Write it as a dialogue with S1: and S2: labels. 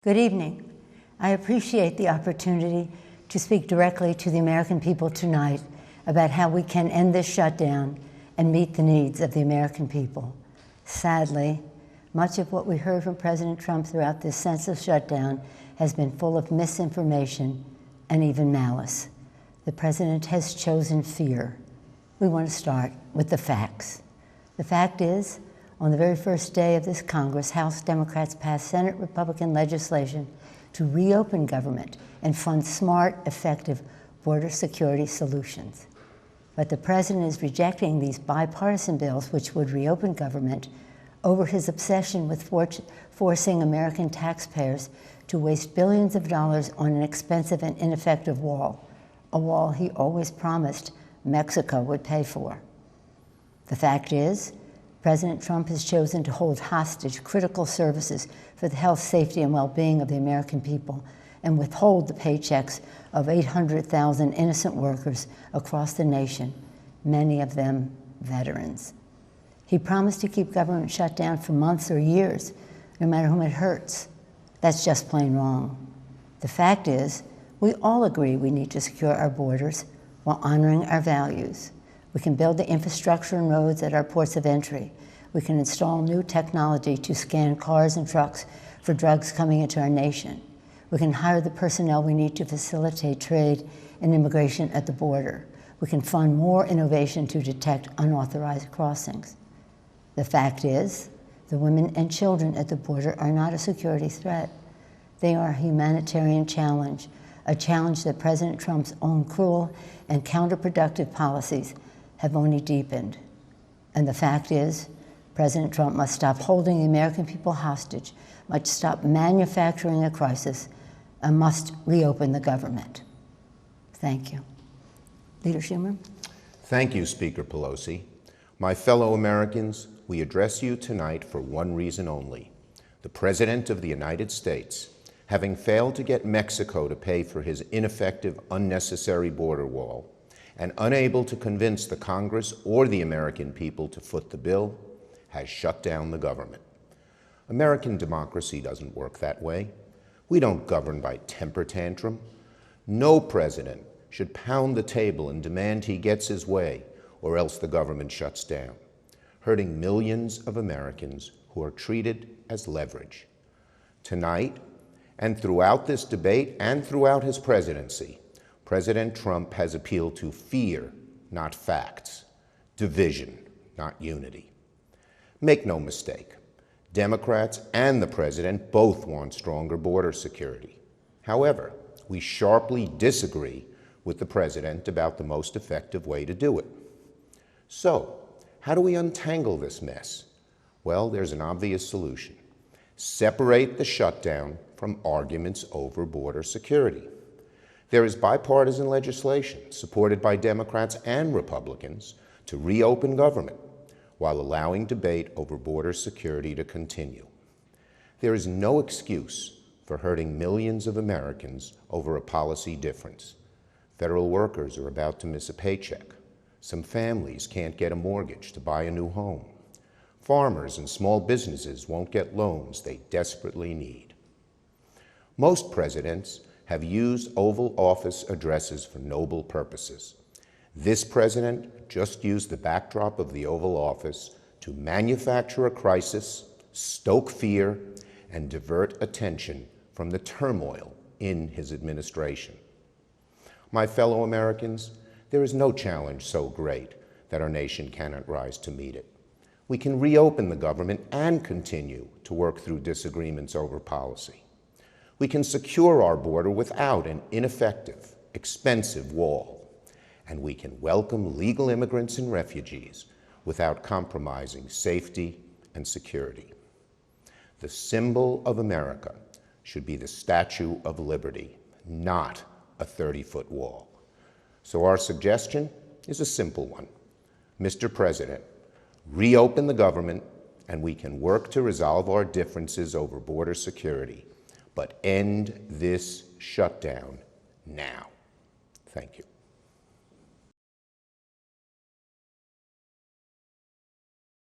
S1: Good evening. I appreciate the opportunity to speak directly to the American people tonight about how we can end this shutdown and meet the needs of the American people. Sadly, much of what we heard from President Trump throughout this senseless shutdown has been full of misinformation and even malice. The president has chosen fear. We want to start with the facts. The fact is, on the very first day of this Congress, House Democrats passed Senate Republican legislation to reopen government and fund smart, effective border security solutions. But the president is rejecting these bipartisan bills which would reopen government over his obsession with forcing American taxpayers to waste billions of dollars on an expensive and ineffective wall, a wall he always promised Mexico would pay for. The fact is, President Trump has chosen to hold hostage critical services for the health, safety, and well-being of the American people and withhold the paychecks of 800,000 innocent workers across the nation, many of them veterans. He promised to keep government shut down for months or years, no matter whom it hurts. That's just plain wrong. The fact is, we all agree we need to secure our borders while honoring our values. We can build the infrastructure and roads at our ports of entry. We can install new technology to scan cars and trucks for drugs coming into our nation. We can hire the personnel we need to facilitate trade and immigration at the border. We can fund more innovation to detect unauthorized crossings. The fact is, the women and children at the border are not a security threat. They are a humanitarian challenge, a challenge that President Trump's own cruel and counterproductive policies have only deepened. And the fact is, President Trump must stop holding the American people hostage, must stop manufacturing a crisis, and must reopen the government. Thank you. Leader Schumer?
S2: Thank you, Speaker Pelosi. My fellow Americans, we address you tonight for one reason only. The President of the United States, having failed to get Mexico to pay for his ineffective, unnecessary border wall, and unable to convince the Congress or the American people to foot the bill, has shut down the government. American democracy doesn't work that way. We don't govern by temper tantrum. No president should pound the table and demand he gets his way, or else the government shuts down, hurting millions of Americans who are treated as leverage. Tonight, and throughout this debate and throughout his presidency, President Trump has appealed to fear, not facts, division, not unity. Make no mistake, Democrats and the president both want stronger border security. However, we sharply disagree with the president about the most effective way to do it. So, how do we untangle this mess? Well, there's an obvious solution. Separate the shutdown from arguments over border security. There is bipartisan legislation supported by Democrats and Republicans to reopen government while allowing debate over border security to continue. There is no excuse for hurting millions of Americans over a policy difference. Federal workers are about to miss a paycheck. Some families can't get a mortgage to buy a new home. Farmers and small businesses won't get loans they desperately need. Most presidents have used Oval Office addresses for noble purposes. This president just used the backdrop of the Oval Office to manufacture a crisis, stoke fear, and divert attention from the turmoil in his administration. My fellow Americans, there is no challenge so great that our nation cannot rise to meet it. We can reopen the government and continue to work through disagreements over policy. We can secure our border without an ineffective, expensive wall. And we can welcome legal immigrants and refugees without compromising safety and security. The symbol of America should be the Statue of Liberty, not a 30-foot wall. So our suggestion is a simple one. Mr. President, reopen the government and we can work to resolve our differences over border security, but end this shutdown now. Thank you.